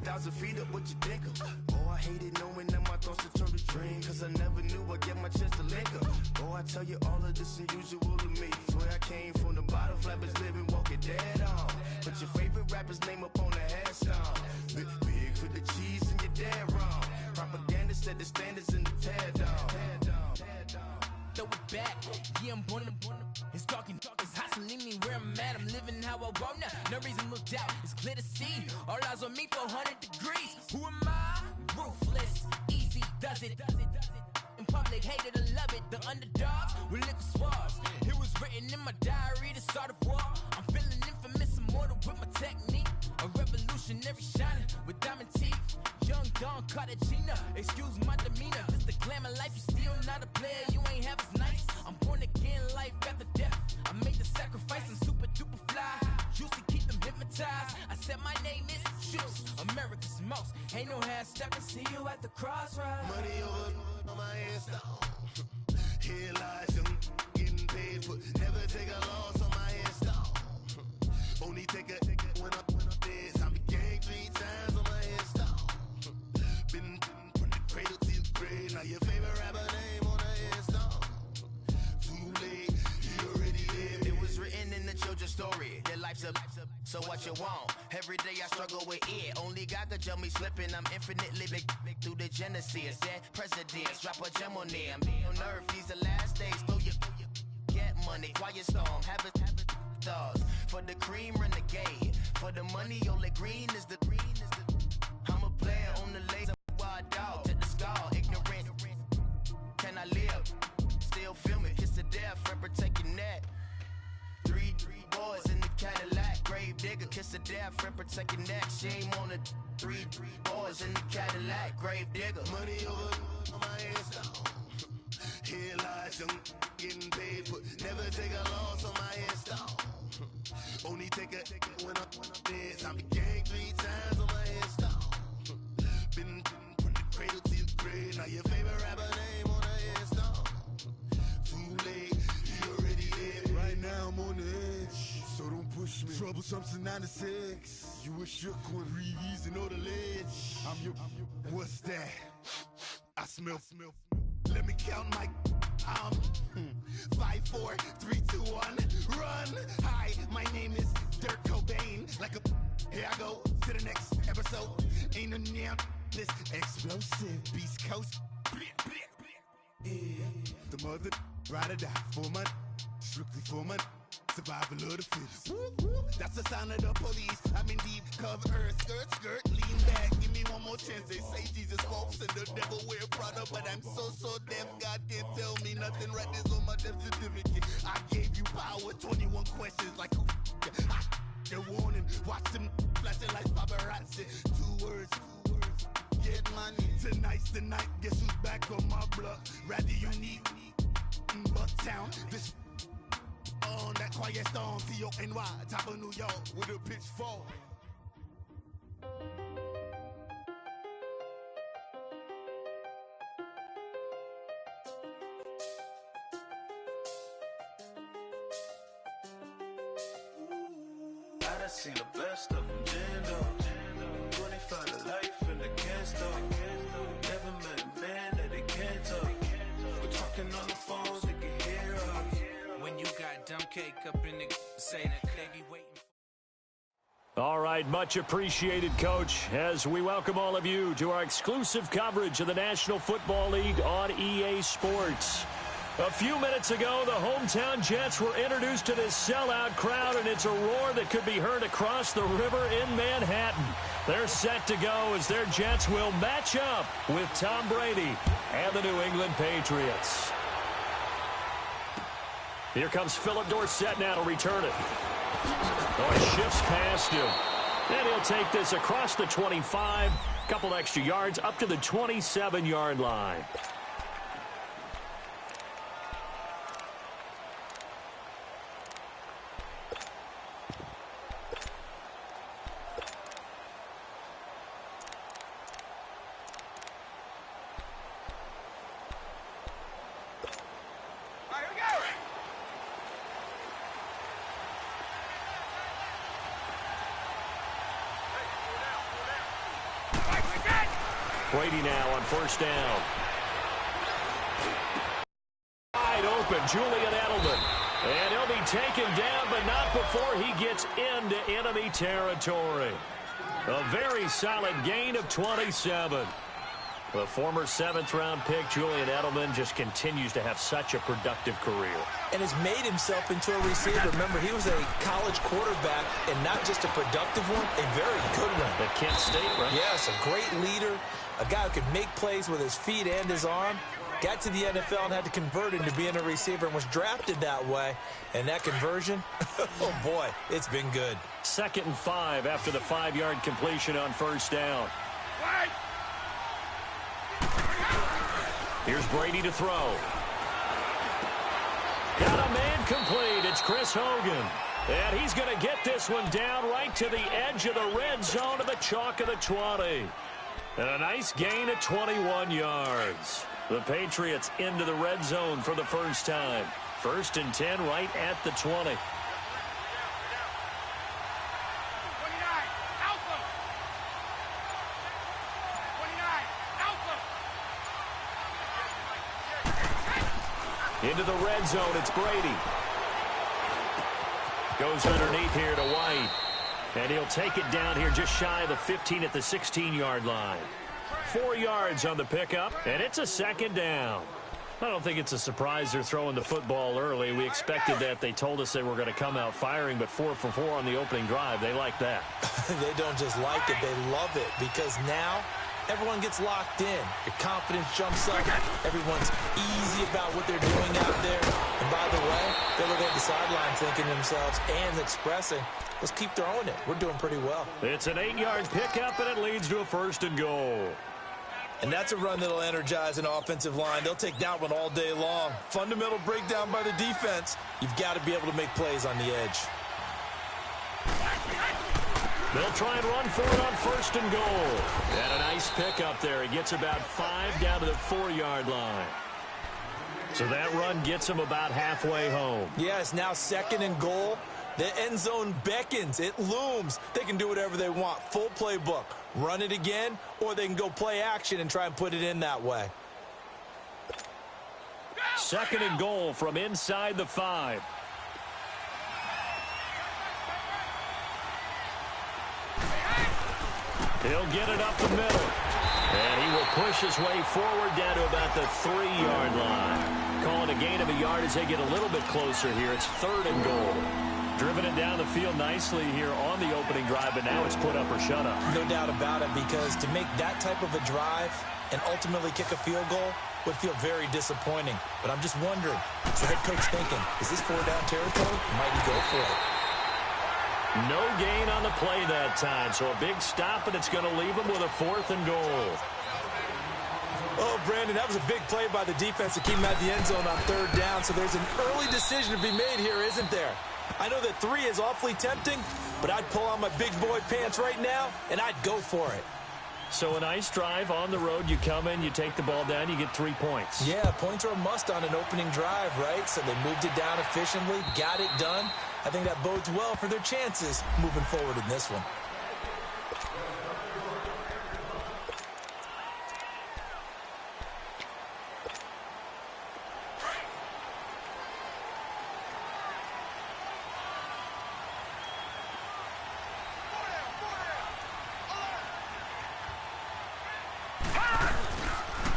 1,000 feet up, what you think of? Oh, I hated knowing that my thoughts would turn to dream, cause I never knew I'd get my chance to link up. Oh, I tell you all of this unusual to me. Swear I came from the bottom, flappers living, walking dead on. Put your favorite rapper's name up on the headstone. Big for the cheese and you're dead wrong. Propaganda set the standards in the tear down. Throw it back, yeah, I'm born to. It's dark, it's hot, so leave me where I'm at. I'm living how I want now. No reason to look doubt, it's clear to see. All eyes on me, 400 degrees. Who am I? Ruthless, easy, does it. In public, hated or love it. The underdogs with liquor swabs. It was written in my diary, the start of war. I'm feeling infamous, immortal with my technique. A revolutionary shining with diamond teeth. Young Don Cartagena, excuse my demeanor. This the glamour life, you still not a player, you ain't half as nice. I'm born again, life after death. I made the sacrifice, I'm super duper fly. Juicy, keep them hypnotized. I said my name is Juice, America's most. Ain't no half stepping, see you at the crossroads. Money over on my headstone. Here lies young, getting paid, but never take a loss on my headstone. Only take a when I'm dead. I be gang 3 times on my headstone. Been from the cradle to the grave. Now your favorite rapper name on the headstone. Too late, you already lived. It was written in the children's story. Their life's up, so what you want? Every day I struggle with it. Only God could tell me slipping. I'm infinitely big through the genesis. Dead presidents, drop a gem on them. On earth, these the last days. Throw your get money, quiet storm. Have it stars. For the cream, renegade. For the money, only green is the green is the. I'm a player on the laser. Wild dog to the skull, ignorant. Can I live? Still film it, kiss to death, friend protect your neck. Three boys in the Cadillac, grave digger, kiss to death, friend protect your neck. Shame on the three boys in the Cadillac, grave digger. Money over on my headstone. Here lies young, getting paid, but never take a loss on my headstone. Only take a when I'm dead. I'm gang 3 times on my headstone. Been from the cradle to the grave. Now your favorite rapper name on the headstone. Too late, you already dead. Right now I'm on the edge, so don't push me. Troublesome to 96. You a shook one, breeze and know the ledge. I'm your, what's that? I smell. Let me count my. 5, 4, 3, 2, 1, run. Hi, my name is Dirk Cobain. Like a, here I go to the next episode. Ain't no damn this explosive Beast Coast. Yeah. The mother ride or die for my, strictly for my. Survival of the fittest. That's the sound of the police. I'm in deep cover, skirt, lean back. Give me one more chance. They say Jesus walks and the devil wear Prada, but I'm so deaf. God can't tell me nothing. Right this on my death certificate. I gave you power. 21 questions like who? They're warning. Watch them flashing like paparazzi. 2 words. Get money. Tonight's the night. Guess who's back on my block? Rather unique. Bucktown. This. On that quiet storm, T-O-N-Y, top of New York, with a pitchfork. I done seen the best of them, Jando. 25 to life in the can't stop. Never met a man that they can't talk. We're talking on the phones, they can hear us. When you got dumb cake up in the say that they be waiting. All right, much appreciated, Coach, as we welcome all of you to our exclusive coverage of the National Football League on EA Sports. A few minutes ago, the hometown Jets were introduced to this sellout crowd, and it's a roar that could be heard across the river in Manhattan. They're set to go as their Jets will match up with Tom Brady and the New England Patriots. Here comes Philip Dorsett now to return it. Oh, it shifts past him. And he'll take this across the 25, couple extra yards up to the 27-yard line. Brady now on first down. Wide open, Julian Edelman. And he'll be taken down, but not before he gets into enemy territory. A very solid gain of 27. The former 7th-round pick, Julian Edelman, just continues to have such a productive career. And has made himself into a receiver. Remember, he was a college quarterback, and not just a productive one, a very good one. At Kent State, right? Yes, a great leader, a guy who could make plays with his feet and his arm. Got to the NFL and had to convert into being a receiver and was drafted that way. And that conversion, oh boy, it's been good. 2nd and 5 after the 5-yard completion on first down. Here's Brady to throw. Got a man complete. It's Chris Hogan. And he's going to get this one down right to the edge of the red zone of the chalk of the 20. And a nice gain of 21 yards. The Patriots into the red zone for the first time. 1st and 10 right at the 20. Into the red zone, it's Brady. Goes underneath here to White. And he'll take it down here just shy of the 15 at the 16-yard line. 4 yards on the pickup, and it's a 2nd down. I don't think it's a surprise they're throwing the football early. We expected that. They told us they were going to come out firing, but 4 for 4 on the opening drive. They like that. They don't just like it, they love it, because now everyone gets locked in. Your confidence jumps up. Everyone's easy about what they're doing out there. And by the way, they look at the sideline thinking to themselves and expressing, let's keep throwing it. We're doing pretty well. It's an 8-yard pickup, and it leads to a 1st and goal. And that's a run that'll energize an offensive line. They'll take that one all day long. Fundamental breakdown by the defense. You've got to be able to make plays on the edge. They'll try and run for it on 1st and goal. And a nice pickup there. He gets about 5 down to the 4-yard line. So that run gets him about halfway home. Yeah, it's now 2nd and goal. The end zone beckons. It looms. They can do whatever they want. Full playbook. Run it again, or they can go play action and try and put it in that way. 2nd and goal from inside the 5. He'll get it up the middle. And he will push his way forward down to about the 3-yard line. Calling a gain of a yard as they get a little bit closer here. It's 3rd and goal. Driven it down the field nicely here on the opening drive, but now it's put up or shut up. No doubt about it, because to make that type of a drive and ultimately kick a field goal would feel very disappointing. But I'm just wondering, is the head coach thinking, is this 4-down territory? Might he go for it? No gain on the play that time, so a big stop, and it's going to leave him with a 4th and goal. Oh, Brandon, that was a big play by the defense to keep him at the end zone on 3rd down, so there's an early decision to be made here, isn't there? I know that 3 is awfully tempting, but I'd pull on my big boy pants right now, and I'd go for it. So a nice drive on the road. You come in, you take the ball down, you get 3 points. Yeah, points are a must on an opening drive, right? So they moved it down efficiently, got it done. I think that bodes well for their chances moving forward in this one.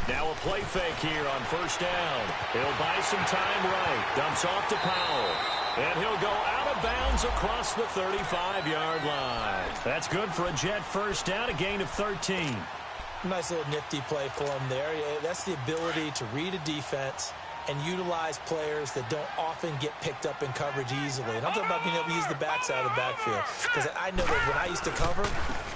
Now a play fake here on 1st down. He'll buy some time right. Dumps off to Powell. And he'll go out of bounds across the 35-yard line. That's good for a Jet 1st down, a gain of 13. Nice little nifty play for him there. Yeah, that's the ability to read a defense and utilize players that don't often get picked up in coverage easily. And I'm talking about being able to use the backside of the backfield. Because I know that when I used to cover,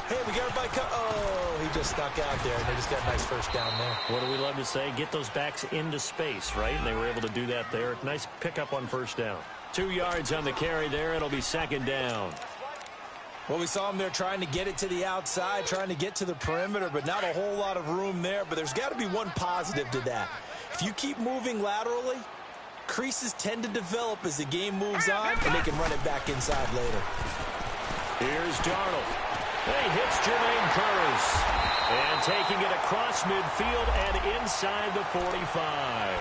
hey, we got everybody oh, he just snuck out there, and they just got a nice 1st down there. What do we love to say? Get those backs into space, right? And they were able to do that there. Nice pickup on 1st down. 2 yards on the carry there. It'll be 2nd down. Well, we saw him there trying to get it to the outside, trying to get to the perimeter, but not a whole lot of room there. But there's got to be one positive to that. If you keep moving laterally, creases tend to develop as the game moves on, and they can run it back inside later. Here's Darnold. He hits Jermaine Curse. And taking it across midfield and inside the 45.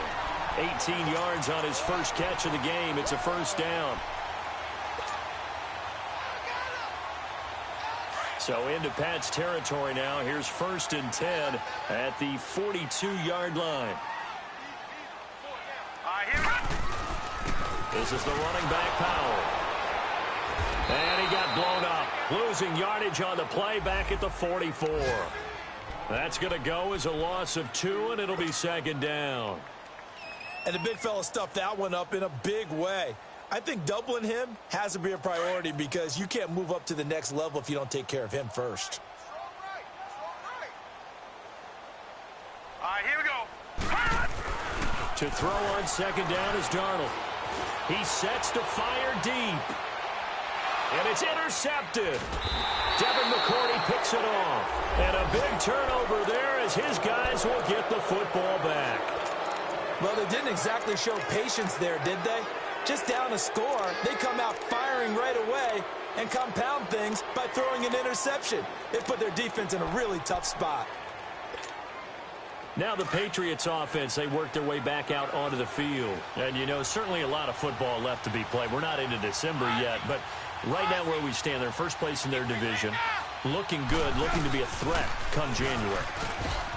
18 yards on his first catch of the game. It's a first down. So into Pat's territory now. Here's 1st and 10 at the 42-yard line. This is the running back, Powell. And he got blown up. Losing yardage on the play back at the 44. That's going to go as a loss of 2, and it'll be 2nd down. And the big fella stuffed that one up in a big way. I think doubling him has to be a priority because you can't move up to the next level if you don't take care of him first. All right, here we go. To throw on 2nd down is Darnold. He sets to fire deep. And it's intercepted. Devin McCourty picks it off. And a big turnover there as his guys will get the football back. Well, they didn't exactly show patience there, did they? Just down a score, they come out firing right away and compound things by throwing an interception. It put their defense in a really tough spot. Now the Patriots offense, they work their way back out onto the field. And, you know, certainly a lot of football left to be played. We're not into December yet, but right now where we stand, they're first place in their division. Looking good, looking to be a threat come January.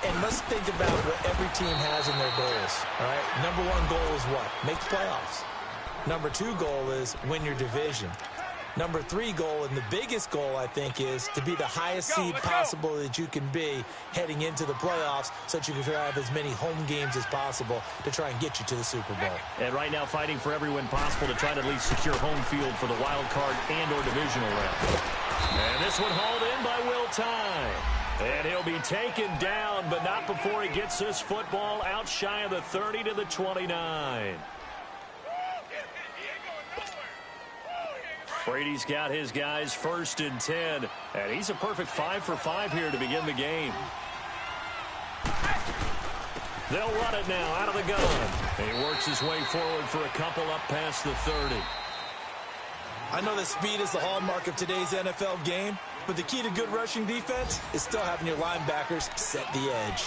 And let's think about what every team has in their goals, all right? Number 1 goal is what? Make the playoffs. Number 2 goal is win your division. Number 3 goal, and the biggest goal, I think, is to be the highest seed possible that you can be heading into the playoffs so that you can have as many home games as possible to try and get you to the Super Bowl. And right now fighting for every win possible to try to at least secure home field for the wild card and or divisional round. And this one hauled in by Will Tye. And he'll be taken down, but not before he gets this football out shy of the 30 to the 29. Brady's got his guys 1st and 10, and he's a perfect 5 for 5 here to begin the game. They'll run it now out of the gun. He works his way forward for a couple up past the 30. I know that speed is the hallmark of today's NFL game, but the key to good rushing defense is still having your linebackers set the edge.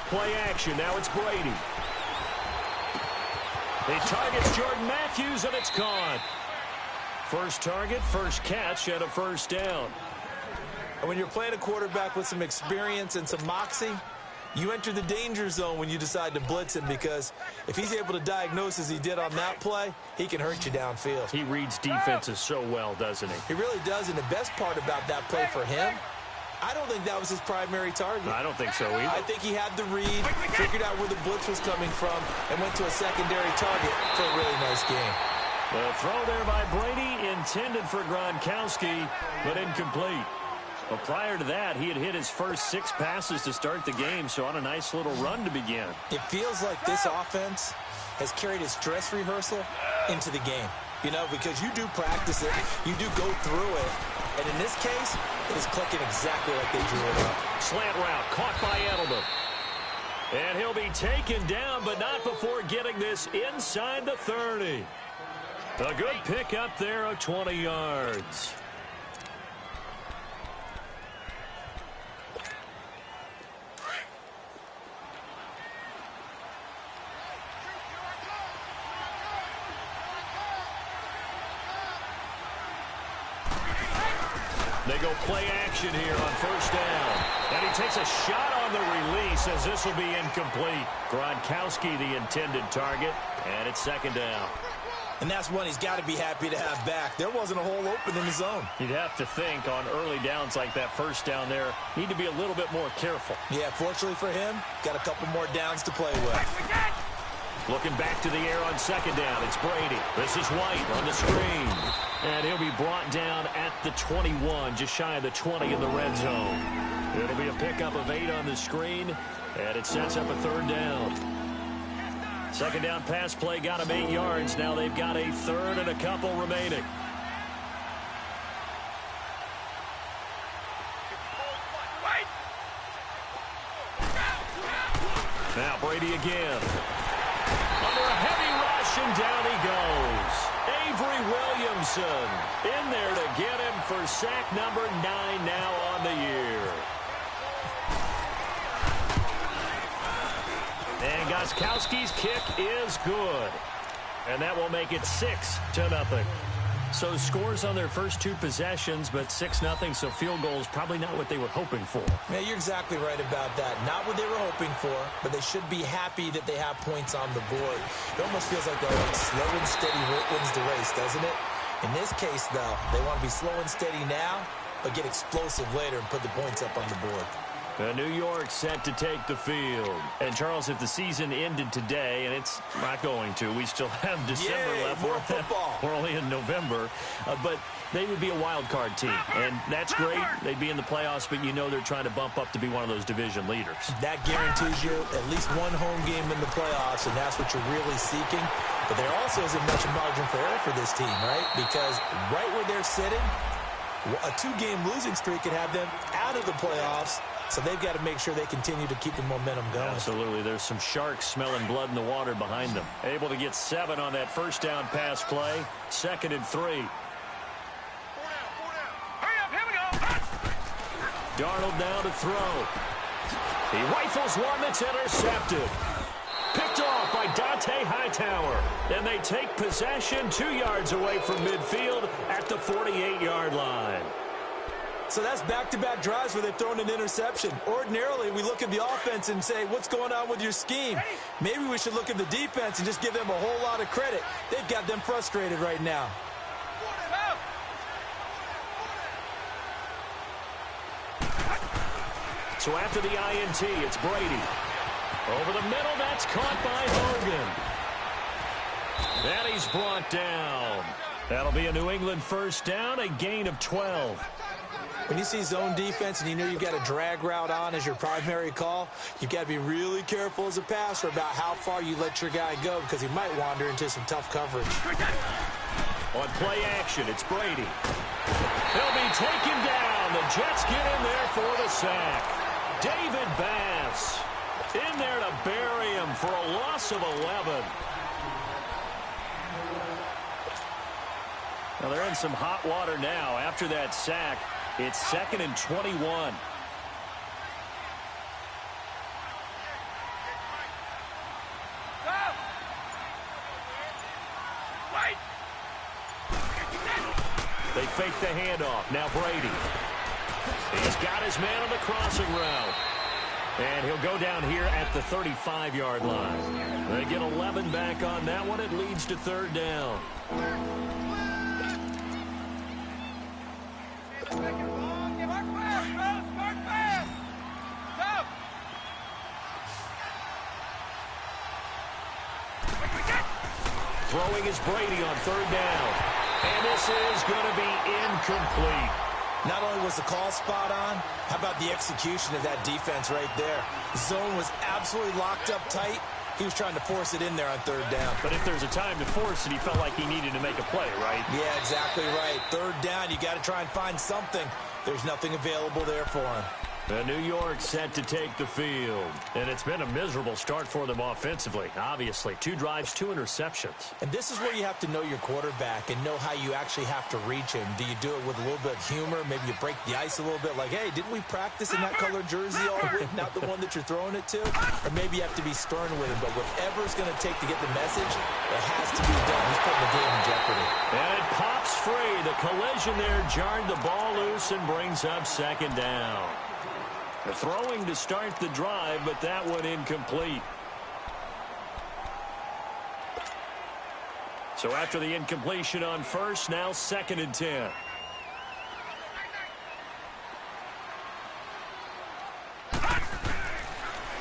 Play action. Now it's Brady. He targets Jordan Matthews, and it's caught. First target, first catch, and a first down. And when you're playing a quarterback with some experience and some moxie, you enter the danger zone when you decide to blitz him, because if he's able to diagnose as he did on that play, he can hurt you downfield. He reads defenses so well, doesn't he? He really does, and the best part about that play for him, I don't think that was his primary target. I don't think so either. I think he had the read, figured out where the blitz was coming from, and went to a secondary target for a really nice game. The throw there by Brady intended for Gronkowski, but incomplete. Well, prior to that, he had hit his first 6 passes to start the game, so on a nice little run to begin. It feels like this offense has carried its dress rehearsal into the game. You know, because you do practice it, you do go through it, and in this case, it is clicking exactly like they drew it up. Slant route caught by Edelman. And he'll be taken down, but not before getting this inside the 30. A good pickup there of 20 yards. They go play action here on first down. And he takes a shot on the release as this will be incomplete. Gronkowski the intended target, and it's 2nd down. And that's one he's got to be happy to have back. There wasn't a hole open in the zone. You'd have to think on early downs like that first down there, need to be a little bit more careful. Yeah, fortunately for him, got a couple more downs to play with. Looking back to the air on 2nd down, it's Brady. This is White on the screen. And he'll be brought down at the 21, just shy of the 20 in the red zone. It'll be a pickup of 8 on the screen, and it sets up a 3rd down. 2nd down pass play got him 8 yards. Now they've got a 3rd and a couple remaining. Now Brady again. Under a heavy rush, and down he goes. Avery Williamson in there to get him for sack number 9 now on the year. And Gostkowski's kick is good. And that will make it 6-0. So scores on their first 2 possessions, but 6-0, so field goal is probably not what they were hoping for. Yeah, you're exactly right about that. Not what they were hoping for, but they should be happy that they have points on the board. It almost feels like they're slow and steady wins the race, doesn't it? In this case, though, they want to be slow and steady now, but get explosive later and put the points up on the board. New York set to take the field. And, Charles, if the season ended today, and it's not going to, we still have December left. More football. We're only in November. But they would be a wild card team. And that's great. They'd be in the playoffs, but you know they're trying to bump up to be one of those division leaders. That guarantees you at least one home game in the playoffs, and that's what you're really seeking. But there also isn't much margin for error for this team, right? Because right where they're sitting, a 2-game losing streak could have them out of the playoffs. So they've got to make sure they continue to keep the momentum going. Absolutely. There's some sharks smelling blood in the water behind them. Able to get 7 on that first down pass play. 2nd and 3. 4 down. Hurry up, here we go. Darnold now to throw. He rifles one that's intercepted. Picked off by Dante Hightower. And they take possession 2 yards away from midfield at the 48-yard line. So that's back-to-back drives where they've thrown an interception. Ordinarily, we look at the offense and say, what's going on with your scheme? Maybe we should look at the defense and just give them a whole lot of credit. They've got them frustrated right now. So after the INT, it's Brady. Over the middle, that's caught by Hogan. And he's brought down. That'll be a New England first down, a gain of 12. When you see zone defense and you know you've got a drag route on as your primary call, you've got to be really careful as a passer about how far you let your guy go because he might wander into some tough coverage. On play action, it's Brady. He'll be taken down. The Jets get in there for the sack. David Bass in there to bury him for a loss of 11. Well, they're in some hot water now after that sack. It's 2nd and 21. They fake the handoff. Now Brady. He's got his man on the crossing route. And he'll go down here at the 35-yard line. They get 11 back on that one. It leads to 3rd down. Throwing is Brady on 3rd down. And this is going to be incomplete. Not only was the call spot on, how about the execution of that defense right there? The zone was absolutely locked up tight. He was trying to force it in there on 3rd down. But if there's a time to force it, he felt like he needed to make a play, right? Yeah, exactly right. 3rd down, you got to try and find something. There's nothing available there for him. New York set to take the field. And it's been a miserable start for them offensively, obviously. 2 drives, 2 interceptions. And this is where you have to know your quarterback and know how you actually have to reach him. Do you do it with a little bit of humor? Maybe you break the ice a little bit like, hey, didn't we practice in that colored jersey all week, not the one that you're throwing it to? Or maybe you have to be stern with him. But whatever it's going to take to get the message, it has to be done. He's putting the game in jeopardy. And it pops free. The collision there jarred the ball loose and brings up 2nd down. The throwing to start the drive, but that one incomplete. So after the incompletion on first, now 2nd and 10.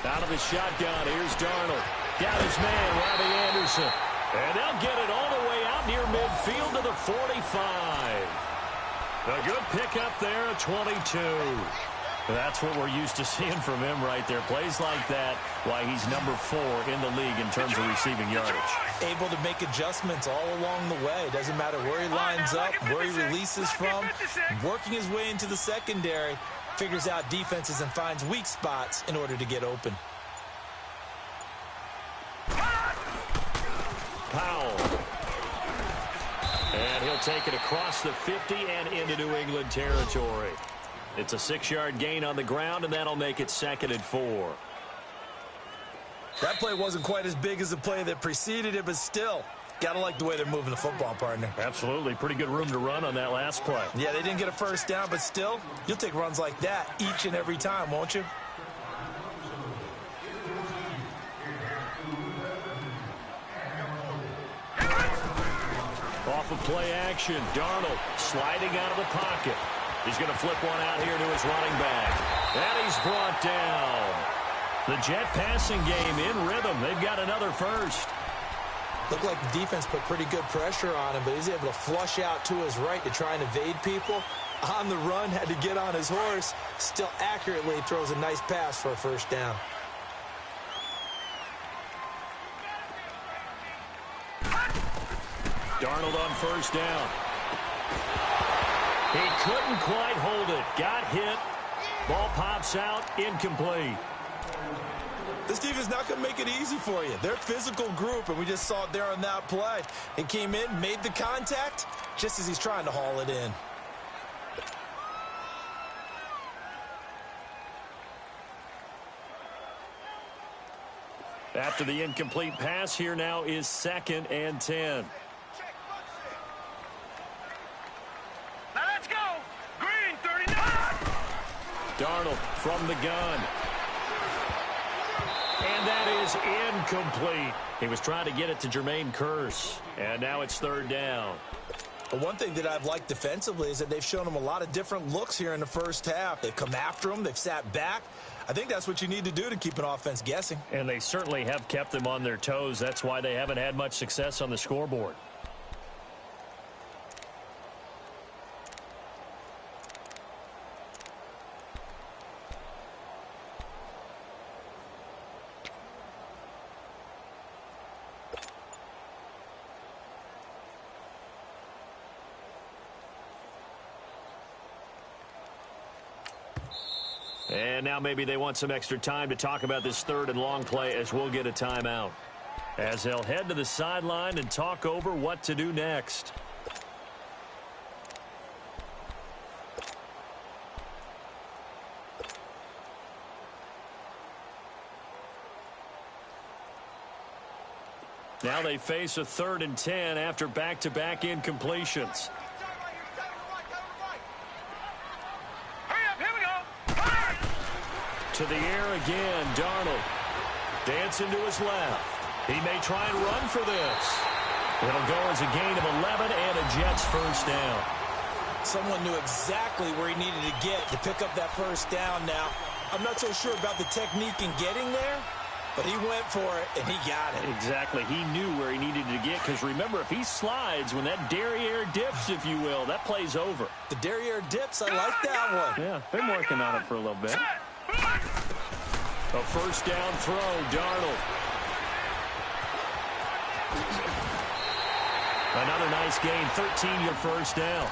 Out of the shotgun, here's Darnold. Got his man, Robbie Anderson. And they'll get it all the way out near midfield to the 45. A good pickup there at 22. That's what we're used to seeing from him right there. Plays like that, why he's number 4 in the league in terms of receiving yardage. Able to make adjustments all along the way. Doesn't matter where he lines up, where he releases from. Working his way into the secondary, figures out defenses and finds weak spots in order to get open. take it across the 50 and into New England territory. It's a 6-yard gain on the ground, and that'll make it 2nd and 4. That play wasn't quite as big as the play that preceded it, but still, got to like the way they're moving the football, partner. Absolutely. Pretty good room to run on that last play. Yeah, they didn't get a first down, but still, you'll take runs like that each and every time, won't you? Off of play action, Darnold sliding out of the pocket. He's going to flip one out here to his running back. And he's brought down. The Jet passing game in rhythm. They've got another first. Looked like the defense put pretty good pressure on him, but he's able to flush out to his right to try and evade people. On the run, had to get on his horse. Still accurately throws a nice pass for a first down. Darnold on first down. He couldn't quite hold it. Got hit. Ball pops out. Incomplete. This defense is not going to make it easy for you. They're a physical group, and we just saw it there on that play. It came in, made the contact, just as he's trying to haul it in. After the incomplete pass, here now is 2nd and 10. Now let's go. Green, 39. Darnold from the gun. And that is incomplete. He was trying to get it to Jermaine Kearse. And now it's 3rd down. But one thing that I've liked defensively is that they've shown him a lot of different looks here in the first half. They've come after him. They've sat back. I think that's what you need to do to keep an offense guessing. And they certainly have kept them on their toes. That's why they haven't had much success on the scoreboard. And now maybe they want some extra time to talk about this 3rd and long play as we'll get a timeout. As they'll head to the sideline and talk over what to do next. Now they face a 3rd and 10 after back-to-back incompletions. To the air again, Darnold. Dancing to his left. He may try and run for this. It'll go as a gain of 11 and a Jets first down. Someone knew exactly where he needed to get to pick up that first down now. I'm not so sure about the technique in getting there, but he went for it, and he got it. Exactly. He knew where he needed to get, because remember, if he slides, when that derriere dips, if you will, that play's over. The derriere dips, I like that one. Yeah, been working on it for a little bit. A first down throw, Darnold. Another nice gain, 13-yard first down.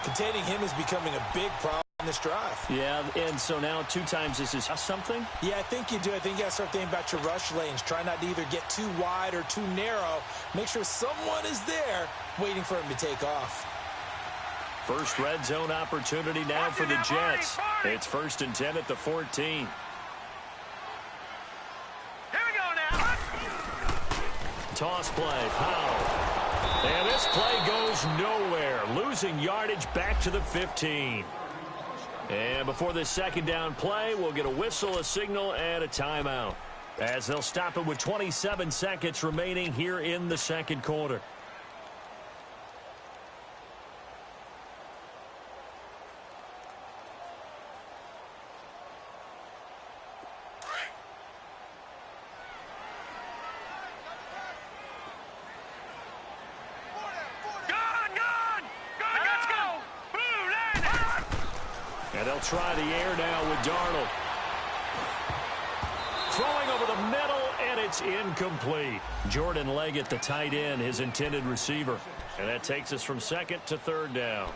Containing him is becoming a big problem on this drive. Yeah, and so now 2 times this is something? Yeah, I think you do. I think you got to start thinking about your rush lanes. Try not to either get too wide or too narrow. Make sure someone is there waiting for him to take off. First red zone opportunity now for the Jets. It's 1st and 10 at the 14. Here we go now. Toss play, Powell. And this play goes nowhere. Losing yardage back to the 15. And before this 2nd down play, we'll get a whistle, a signal, and a timeout, as they'll stop it with 27 seconds remaining here in the 2nd quarter. And they'll try the air now with Darnold. Throwing over the middle, and it's incomplete. Jordan Leggett, the tight end, his intended receiver. And that takes us from 2nd to 3rd down.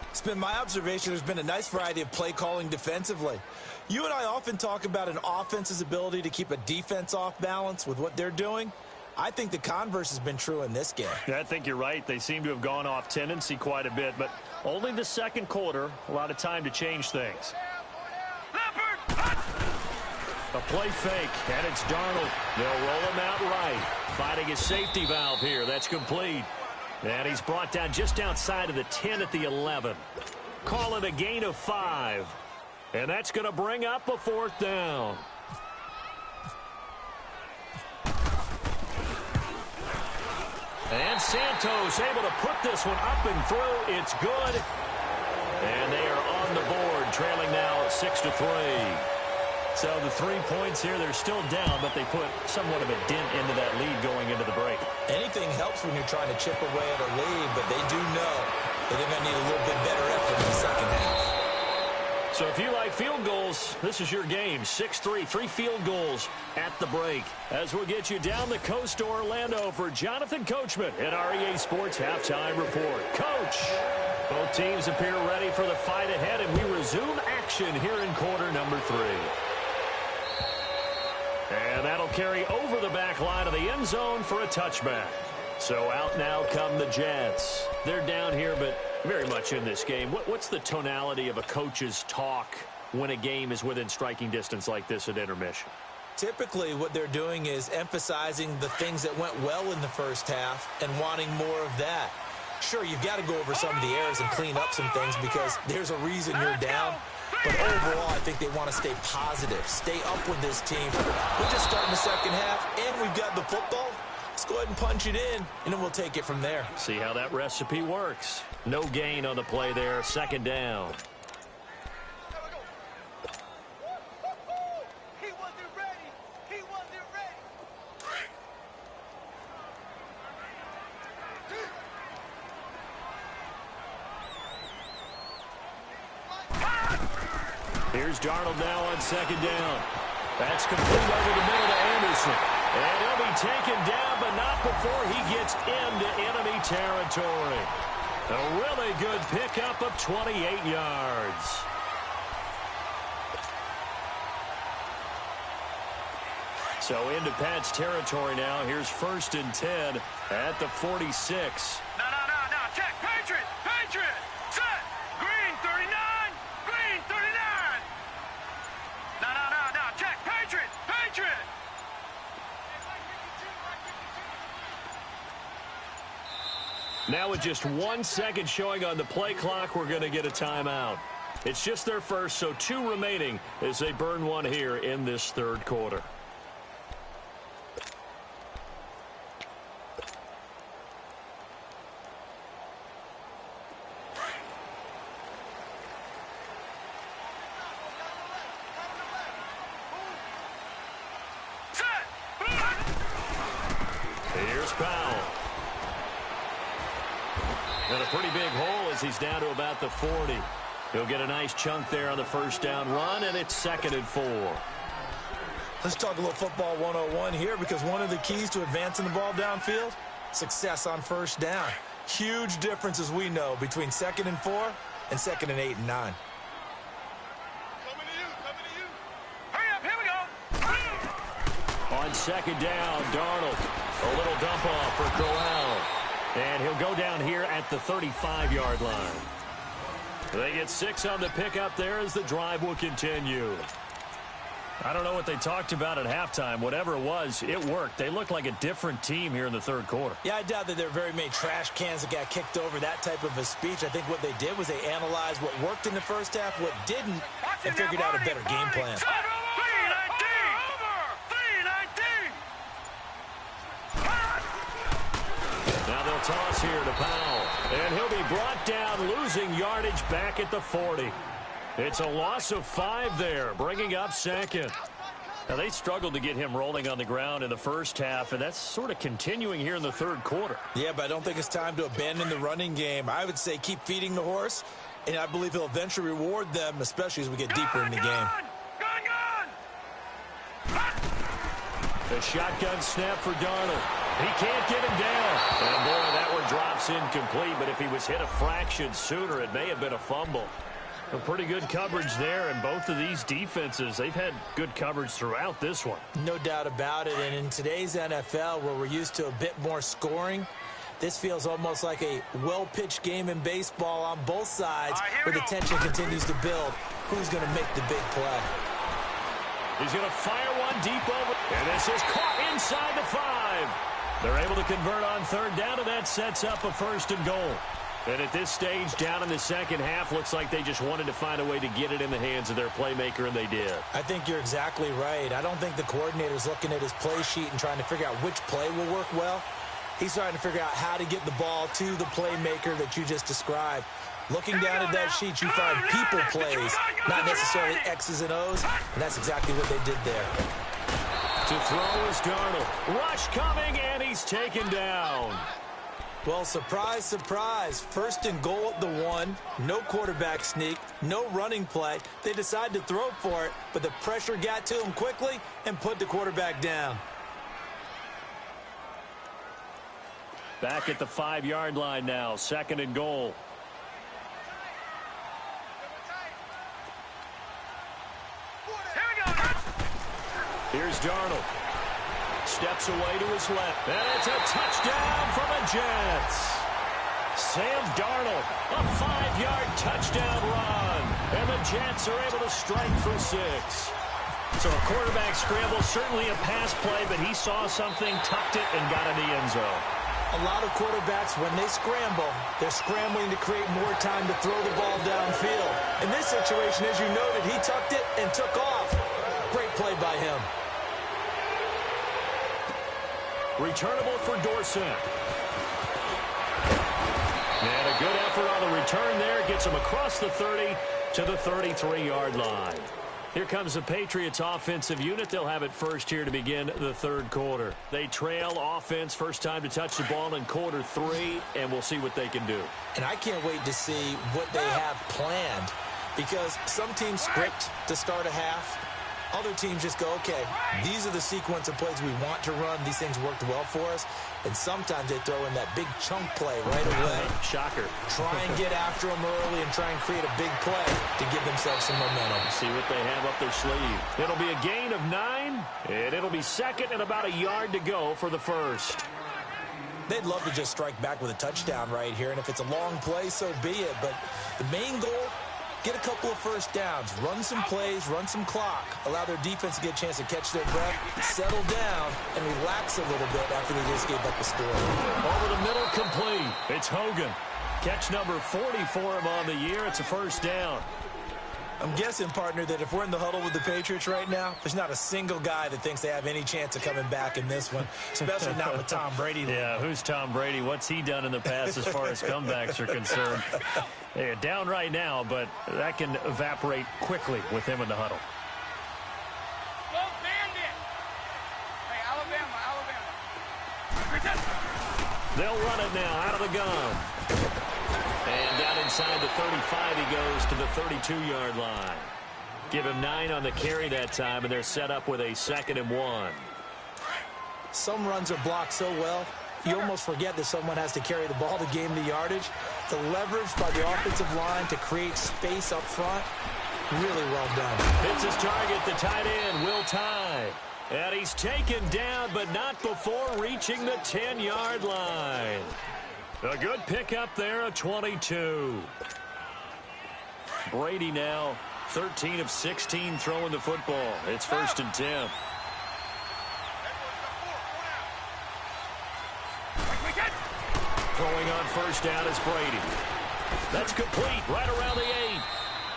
It's been my observation there's been a nice variety of play calling defensively. You and I often talk about an offense's ability to keep a defense off balance with what they're doing. I think the converse has been true in this game. Yeah, I think you're right. They seem to have gone off tendency quite a bit, but only the second quarter, a lot of time to change things. A play fake, and it's Darnold. They'll roll him out right. Finding his safety valve here. That's complete. And he's brought down just outside of the 10 at the 11. Call it a gain of 5. And that's going to bring up a 4th down. And Santos able to put this one up and through. It's good. And they are on the board, trailing now 6-3. So the 3 points here, they're still down, but they put somewhat of a dent into that lead going into the break. Anything helps when you're trying to chip away at a lead, but they do know that they're going to need a little bit better effort in the second half. So if you like field goals, this is your game. 6-3, 3 field goals at the break. As we'll get you down the coast to Orlando for Jonathan Coachman at our EA Sports Halftime Report. Coach! Both teams appear ready for the fight ahead, and we resume action here in quarter number 3. And that'll carry over the back line of the end zone for a touchback. So out now come the Jets. They're down here, but very much in this game. What's the tonality of a coach's talk when a game is within striking distance like this at intermission? Typically, what they're doing is emphasizing the things that went well in the first half and wanting more of that. Sure, you've got to go over some of the errors and clean up some things because there's a reason you're down. But overall, I think they want to stay positive, stay up with this team. We're just starting the second half, and we've got the football. Let's go ahead and punch it in, and then we'll take it from there. See how that recipe works. No gain on the play there, 2nd down. He wasn't ready. He wasn't ready. Here's Darnold now on 2nd down. That's complete over the middle to Anderson. And he'll be taken down, but not before he gets into enemy territory. A really good pickup of 28 yards. So into Pat's territory now. Here's 1st and 10 at the 46. No. Check. Patriot. Set. Green 39. Green 39. No. Check. Patriot. Now with just 1 second showing on the play clock, we're going to get a timeout. It's just their first, so 2 remaining as they burn one here in this 3rd quarter. Here's Powell. And a pretty big hole as he's down to about the 40. He'll get a nice chunk there on the 1st down run, and it's 2nd and 4. Let's talk a little football 101 here because one of the keys to advancing the ball downfield, success on 1st down. Huge difference, as we know, between 2nd and 4 and 2nd and 8 and 9. Coming to you. Hurry up, here we go. On 2nd down, Darnold. A little dump off for Corral. And he'll go down here at the 35-yard line. They get 6 on the pickup there as the drive will continue. I don't know what they talked about at halftime. Whatever it was, it worked. They look like a different team here in the 3rd quarter. Yeah, I doubt that there are very many trash cans that got kicked over, that type of a speech. I think what they did was they analyzed what worked in the first half, what didn't, and figured out a better game plan. Now they'll toss here to Powell. And he'll be brought down, losing yardage back at the 40. It's a loss of 5 there, bringing up 2nd. Now, they struggled to get him rolling on the ground in the first half, and that's sort of continuing here in the 3rd quarter. Yeah, but I don't think it's time to abandon the running game. I would say keep feeding the horse, and I believe he'll eventually reward them, especially as we get deeper in the game. The shotgun snap for Darnold. He can't get him down. And, boy, that one drops incomplete, but if he was hit a fraction sooner, it may have been a fumble. A pretty good coverage there, and both of these defenses, they've had good coverage throughout this one. No doubt about it, and in today's NFL, where we're used to a bit more scoring, this feels almost like a well-pitched game in baseball on both sides, where the tension continues to build. Who's going to make the big play? He's going to fire one deep over, and this is caught inside the 5. They're able to convert on third down, and that sets up a 1st and goal. And at this stage, down in the second half, looks like they just wanted to find a way to get it in the hands of their playmaker, and they did. I think you're exactly right. I don't think the coordinator's looking at his play sheet and trying to figure out which play will work well. He's trying to figure out how to get the ball to the playmaker that you just described. Looking down at that sheet, you find people plays, not necessarily X's and O's, and that's exactly what they did there. To throw is Darnold. Rush coming, and he's taken down. Well, surprise, surprise. 1st and goal at the 1. No quarterback sneak. No running play. They decide to throw for it, but the pressure got to him quickly and put the quarterback down. Back at the 5-yard line now. 2nd and goal. Here's Darnold. Steps away to his left. And it's a touchdown from the Jets. Sam Darnold, a 5-yard touchdown run. And the Jets are able to strike for 6. So a quarterback scramble, certainly a pass play, but he saw something, tucked it, and got in the end zone. A lot of quarterbacks, when they scramble, they're scrambling to create more time to throw the ball downfield. In this situation, as you noted, he tucked it and took off. Great play by him. Returnable for Dorsett. And a good effort on the return there. Gets him across the 30 to the 33-yard line. Here comes the Patriots offensive unit. They'll have it first here to begin the 3rd quarter. They trail offense, first time to touch the ball in quarter 3, and we'll see what they can do. And I can't wait to see what they have planned, because some teams script to start a half. Other teams just go, okay, these are the sequence of plays we want to run. These things worked well for us. And sometimes they throw in that big chunk play right away. Shocker. Try and get after them early and try and create a big play to give themselves some momentum. See what they have up their sleeve. It'll be a gain of 9, and it'll be 2nd and about a yard to go for the 1st. They'd love to just strike back with a touchdown right here. And if it's a long play, so be it. But the main goal, get a couple of first downs, run some plays, run some clock, allow their defense to get a chance to catch their breath, settle down, and relax a little bit after they just gave up a score. Over the middle, complete. It's Hogan. Catch number 40 for him on the year. It's a 1st down. I'm guessing, partner, that if we're in the huddle with the Patriots right now, there's not a single guy that thinks they have any chance of coming back in this one, especially not with Tom Brady. Yeah, who's Tom Brady? What's he done in the past as far as comebacks are concerned? They're down right now, but that can evaporate quickly with him in the huddle. Go Bandit! Hey, Alabama. They'll run it now out of the gun. And down inside the 35, he goes to the 32-yard line. Give him 9 on the carry that time, and they're set up with a 2nd and 1. Some runs are blocked so well, you almost forget that someone has to carry the ball to gain the yardage. The leverage by the offensive line to create space up front, really well done. It's his target, the tight end, Will Tye. And he's taken down, but not before reaching the 10-yard line. A good pickup there, a 22. Brady now 13 of 16 throwing the football. It's 1st and 10. Throwing on 1st down is Brady. That's complete right around the 8.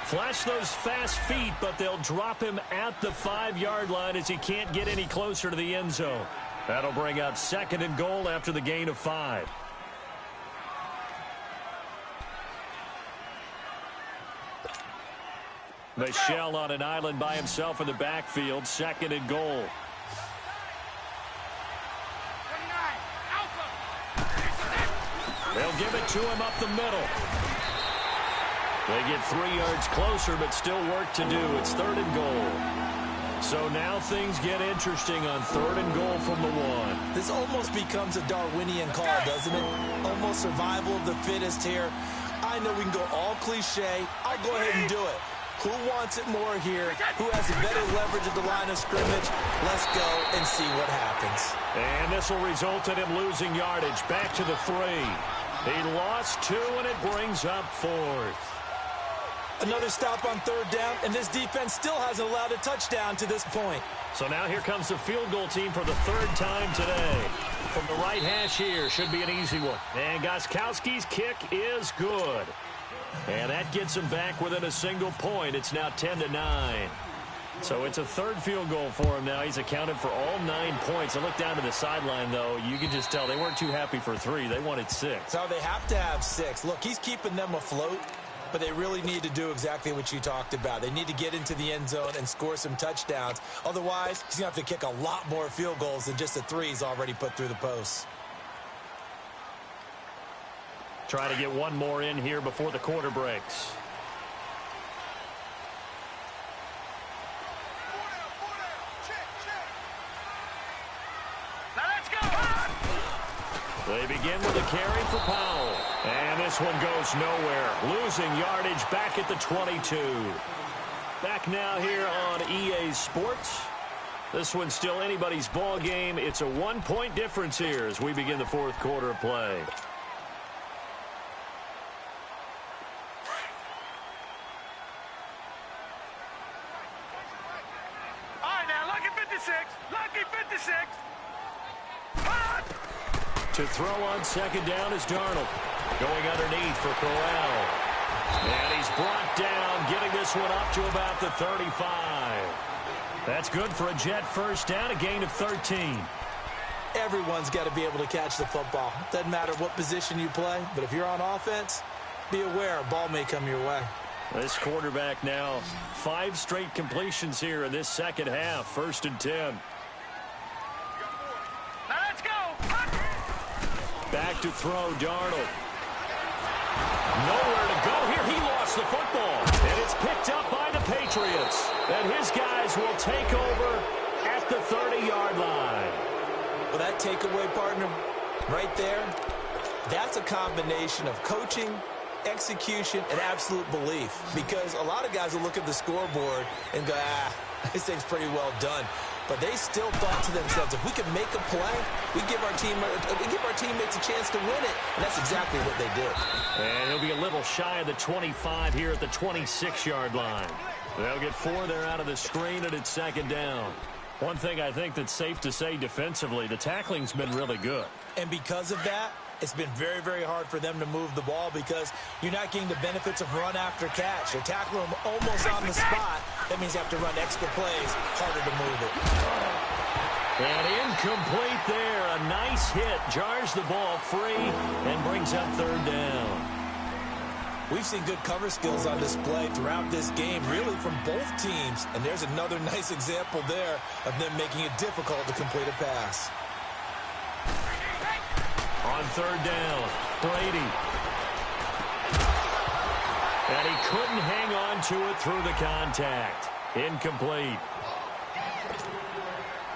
Flash those fast feet, but they'll drop him at the 5-yard line as he can't get any closer to the end zone. That'll bring up 2nd and goal after the gain of 5. Michel on an island by himself in the backfield. 2nd and goal. They'll give it to him up the middle. They get 3 yards closer, but still work to do. It's 3rd and goal. So now things get interesting on 3rd and goal from the 1. This almost becomes a Darwinian call, doesn't it? Almost survival of the fittest here. I know we can go all cliche. I'll go ahead and do it. Who wants it more here? Who has a better leverage at the line of scrimmage? Let's go and see what happens. And this will result in him losing yardage. Back to the 3. He lost 2, and it brings up 4th. Another stop on 3rd down, and this defense still hasn't allowed a touchdown to this point. So now here comes the field goal team for the 3rd time today. From the right hash here, should be an easy one. And Gostkowski's kick is good. And that gets him back within a single point. It's now 10-9. So it's a 3rd field goal for him now. He's accounted for all 9 points. I look down to the sideline, though. You can just tell they weren't too happy for 3. They wanted 6. So they have to have 6. Look, he's keeping them afloat, but they really need to do exactly what you talked about. They need to get into the end zone and score some touchdowns. Otherwise, he's going to have to kick a lot more field goals than just the 3 he's already put through the posts. Try to get one more in here before the quarter breaks. Now let's go. They begin with a carry for Powell. And this one goes nowhere. Losing yardage back at the 22. Back now here on EA Sports. This one's still anybody's ball game. It's a 1-point difference here as we begin the 4th quarter of play. Lucky 56. To throw on 2nd down is Darnold. Going underneath for Corral. And he's brought down, getting this one up to about the 35. That's good for a Jet 1st down, a gain of 13. Everyone's got to be able to catch the football. Doesn't matter what position you play, but if you're on offense, be aware a ball may come your way. This quarterback now, 5 straight completions here in this 2nd half. 1st and 10. Now let's go. Back to throw, Darnold. Nowhere to go here. He lost the football. And it's picked up by the Patriots. And his guys will take over at the 30-yard line. Well, that takeaway, partner, right there, that's a combination of coaching, execution, and absolute belief. Because a lot of guys will look at the scoreboard and go, this thing's pretty well done. But they still thought to themselves, if we can make a play, we give our teammates a chance to win it. And that's exactly what they did. And he'll be a little shy of the 25 here at the 26-yard line. They'll get 4 there out of the screen, and it's 2nd down. One thing I think that's safe to say defensively, the tackling's been really good. And because of that, it's been very, very hard for them to move the ball because you're not getting the benefits of run after catch. You're tackling them almost on the spot. That means you have to run extra plays, harder to move it. And incomplete there. A nice hit. Jars the ball free and brings up 3rd down. We've seen good cover skills on display throughout this game, really from both teams. And there's another nice example there of them making it difficult to complete a pass. On 3rd down, Brady. And he couldn't hang on to it through the contact. Incomplete.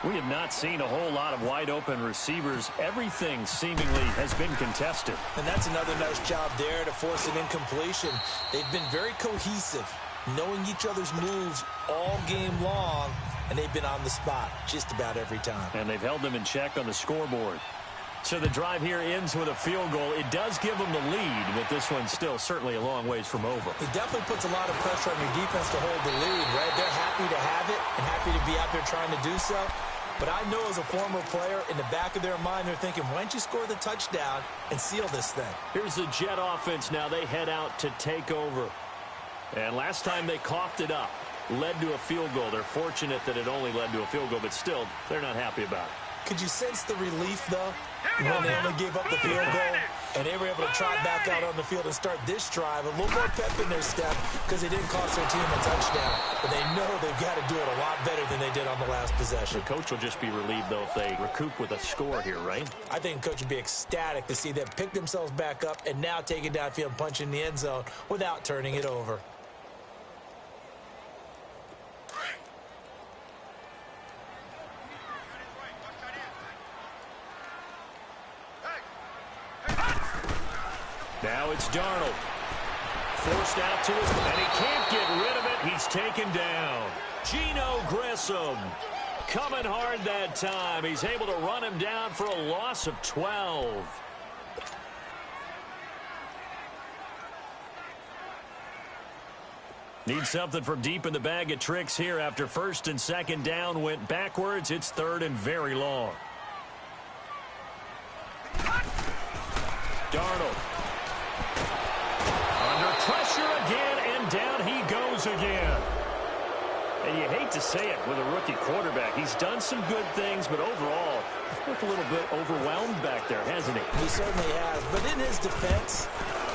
We have not seen a whole lot of wide-open receivers. Everything seemingly has been contested. And that's another nice job there to force an incompletion. They've been very cohesive, knowing each other's moves all game long, and they've been on the spot just about every time. And they've held them in check on the scoreboard. So the drive here ends with a field goal. It does give them the lead, but this one's still certainly a long ways from over. It definitely puts a lot of pressure on your defense to hold the lead, right? They're happy to have it and happy to be out there trying to do so. But I know as a former player, in the back of their mind, they're thinking, why don't you score the touchdown and seal this thing? Here's the Jet offense now. They head out to take over. And last time they coughed it up, led to a field goal. They're fortunate that it only led to a field goal, but still, they're not happy about it. Could you sense the relief, though, when they only gave up the field goal and they were able to trot back out on the field and start this drive, a little more pep in their step because they didn't cost their team a touchdown, but they know they've got to do it a lot better than they did on the last possession. The coach will just be relieved, though, if they recoup with a score here, right? I think the coach would be ecstatic to see them pick themselves back up and now take it downfield and punch in the end zone without turning it over. Now it's Darnold. forced out to his, and he can't get rid of it. He's taken down. Geno Grissom coming hard that time. He's able to run him down for a loss of 12. Need something from deep in the bag of tricks here after first and second down went backwards. It's third and very long. Darnold. Under pressure again, and down he goes again. And you hate to say it with a rookie quarterback. He's done some good things, but overall, he's looked a little bit overwhelmed back there, hasn't he? He certainly has. But in his defense,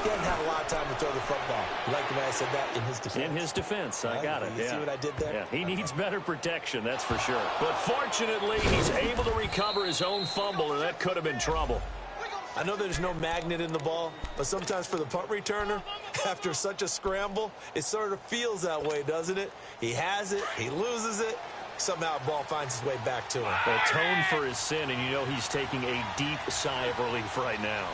he hasn't had a lot of time to throw the football. You like the way I said that? In his defense. In his defense. I got it. You see what I did there? Yeah, he needs better protection, that's for sure. But fortunately, he's able to recover his own fumble, and that could have been trouble. I know there's no magnet in the ball, but sometimes for the punt returner, after such a scramble, it sort of feels that way, doesn't it? He has it, he loses it, somehow the ball finds its way back to him. Atone for his sin, and you know he's taking a deep sigh of relief right now.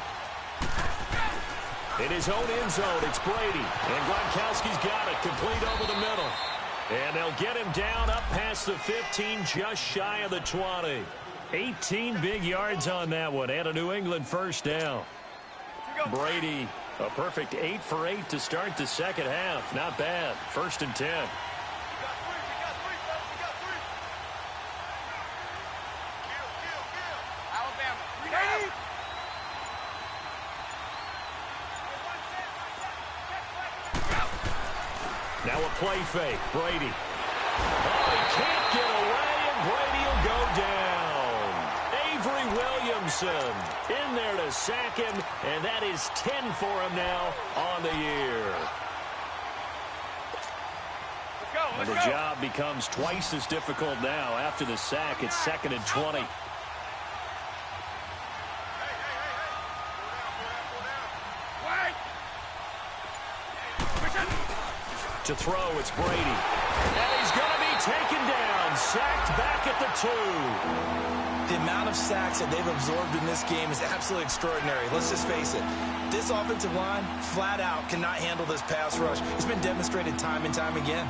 In his own end zone, it's Brady, and Gronkowski's got it, complete over the middle. And they'll get him down up past the 15, just shy of the 20. 18 big yards on that one, and a New England first down. Brady, a perfect 8 for 8 to start the second half. Not bad. First and 10. Now a play fake. Brady. Oh, he can't get away, and Brady will go down. Avery Williamson in there to sack him, and that is 10 for him now on the year. And the job becomes twice as difficult now after the sack. It's second and 20. To throw, it's Brady. And he's going to be taken down, sacked back at the 2. The amount of sacks that they've absorbed in this game is absolutely extraordinary. Let's just face it. This offensive line, flat out, cannot handle this pass rush. It's been demonstrated time and time again.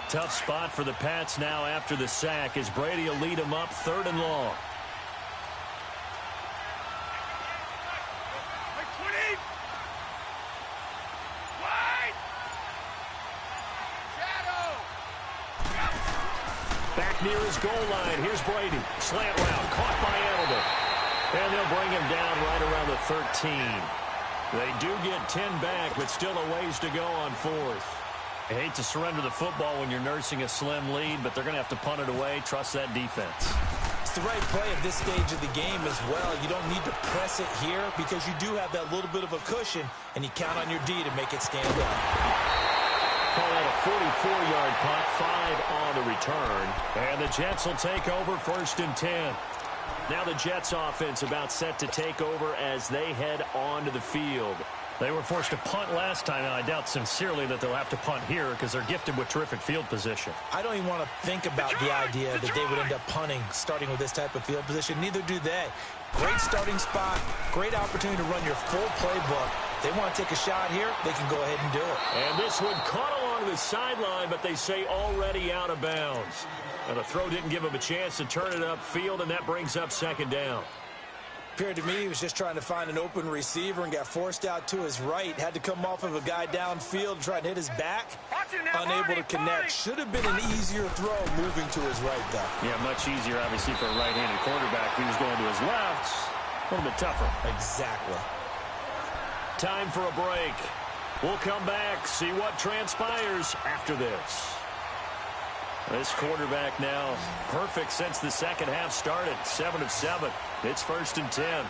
Tough spot for the Pats now after the sack as Brady will lead them up third and long. Near his goal line. Here's Brady. Slant route. Caught by Edelman. And they'll bring him down right around the 13. They do get 10 back, but still a ways to go on fourth. I hate to surrender the football when you're nursing a slim lead, but they're going to have to punt it away. Trust that defense. It's the right play at this stage of the game as well. You don't need to press it here because you do have that little bit of a cushion, and you count on your D to make it stand up. Call that a 44-yard punt, 5 on the return. And the Jets will take over first and 10. Now the Jets offense about set to take over as they head onto the field. They were forced to punt last time, and I doubt sincerely that they'll have to punt here because they're gifted with terrific field position. I don't even want to think about the idea that they would end up punting starting with this type of field position. Neither do they. Great starting spot, great opportunity to run your full playbook. They want to take a shot here, they can go ahead and do it. And this one caught along the sideline, but they say already out of bounds. And the throw didn't give him a chance to turn it upfield, and that brings up second down. Appeared to me he was just trying to find an open receiver and got forced out to his right. Had to come off of a guy downfield, try to hit his back. Unable to connect. Should have been an easier throw moving to his right, though. Yeah, much easier, obviously, for a right-handed quarterback. If he was going to his left, a little bit tougher. Exactly. Time for a break. We'll come back, see what transpires after this. This quarterback now perfect since the second half started. 7 of 7. It's first and 10. All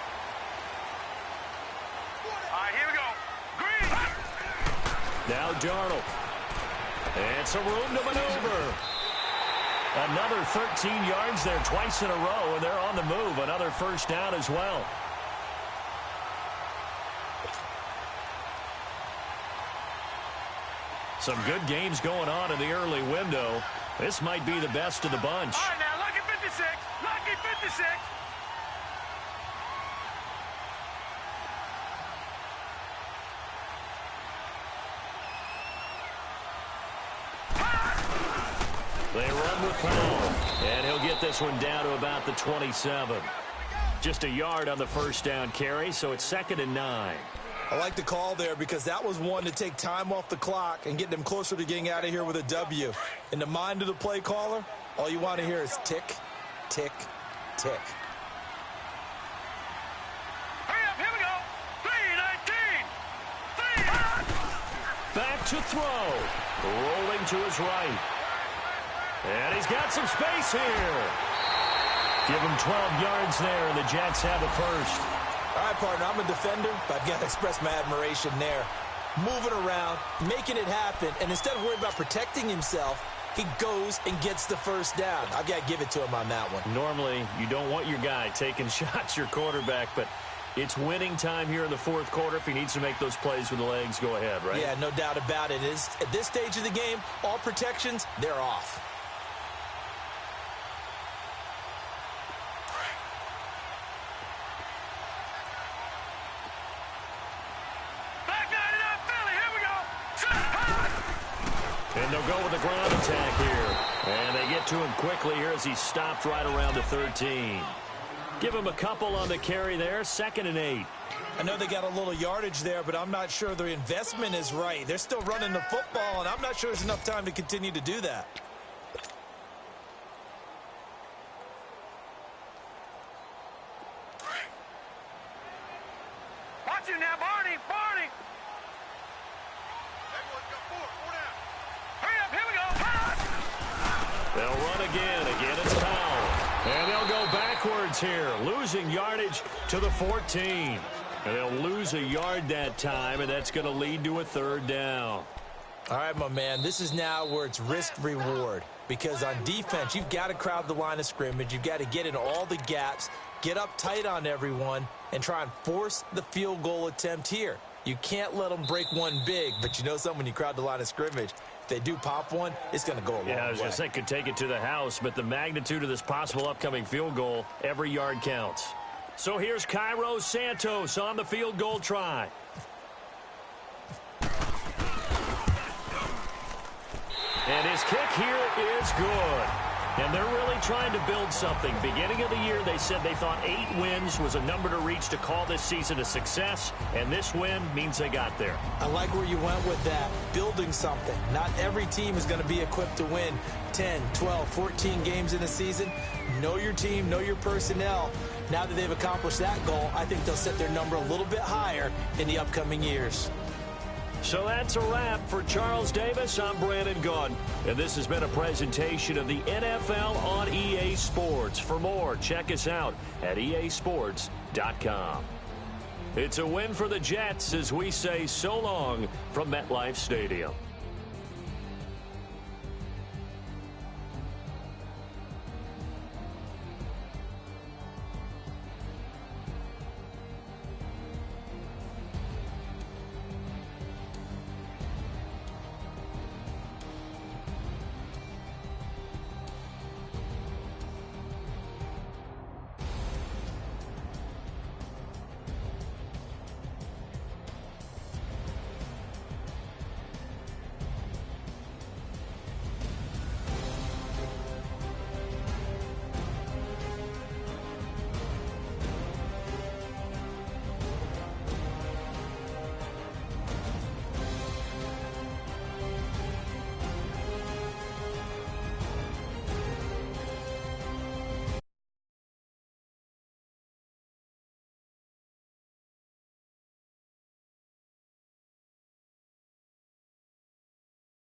right, here we go. Green. Now Darnold. And some room to maneuver. Another 13 yards there twice in a row, and they're on the move. Another first down as well. Some good games going on in the early window. This might be the best of the bunch. All right, now, lucky 56. Lucky 56. They run with Powell, and he'll get this one down to about the 27. Just a yard on the first down carry, so it's 2nd and 9. I like the call there because that was one to take time off the clock and get them closer to getting out of here with a W. In the mind of the play caller, all you want to hear is tick, tick, tick. Hurry up, here we go. 3-19. Back to throw. Rolling to his right. And he's got some space here. Give him 12 yards there, and the Jets have a first. All right, partner, I'm a defender, but I've got to express my admiration there. Moving around, making it happen, and instead of worrying about protecting himself, he goes and gets the first down. I've got to give it to him on that one. Normally, you don't want your guy taking shots, your quarterback, but it's winning time here in the fourth quarter. If he needs to make those plays with the legs, go ahead, right? Yeah, no doubt about it. At this stage of the game, all protections, they're off. And they'll go with the ground attack here. And they get to him quickly here as he stopped right around the 13. Give him a couple on the carry there. 2nd and 8. I know they got a little yardage there, but I'm not sure their investment is right. They're still running the football, and I'm not sure there's enough time to continue to do that. Watch him now, Barney. Barney. Everyone's got four down. Hurry up, here we go. They'll run again. Again, it's Powell. And they'll go backwards here, losing yardage to the 14. And they'll lose a yard that time, and that's going to lead to a 3rd down. All right, my man, this is now where it's risk-reward. Because on defense, you've got to crowd the line of scrimmage. You've got to get in all the gaps, get up tight on everyone, and try and force the field goal attempt here. You can't let them break one big, but you know something, when you crowd the line of scrimmage, if they do pop one, it's going to go a long way. Yeah, I was going to say could take it to the house, but the magnitude of this possible upcoming field goal, every yard counts. So here's Cairo Santos on the field goal try. And his kick here is good. And they're really trying to build something. Beginning of the year, they said they thought 8 wins was a number to reach to call this season a success, and this win means they got there. I like where you went with that, building something. Not every team is going to be equipped to win 10, 12, 14 games in a season. Know your team, know your personnel. Now that they've accomplished that goal, I think they'll set their number a little bit higher in the upcoming years. So that's a wrap for Charles Davis. I'm Brandon Gaudin, and this has been a presentation of the NFL on EA Sports. For more, check us out at easports.com. It's a win for the Jets as we say so long from MetLife Stadium.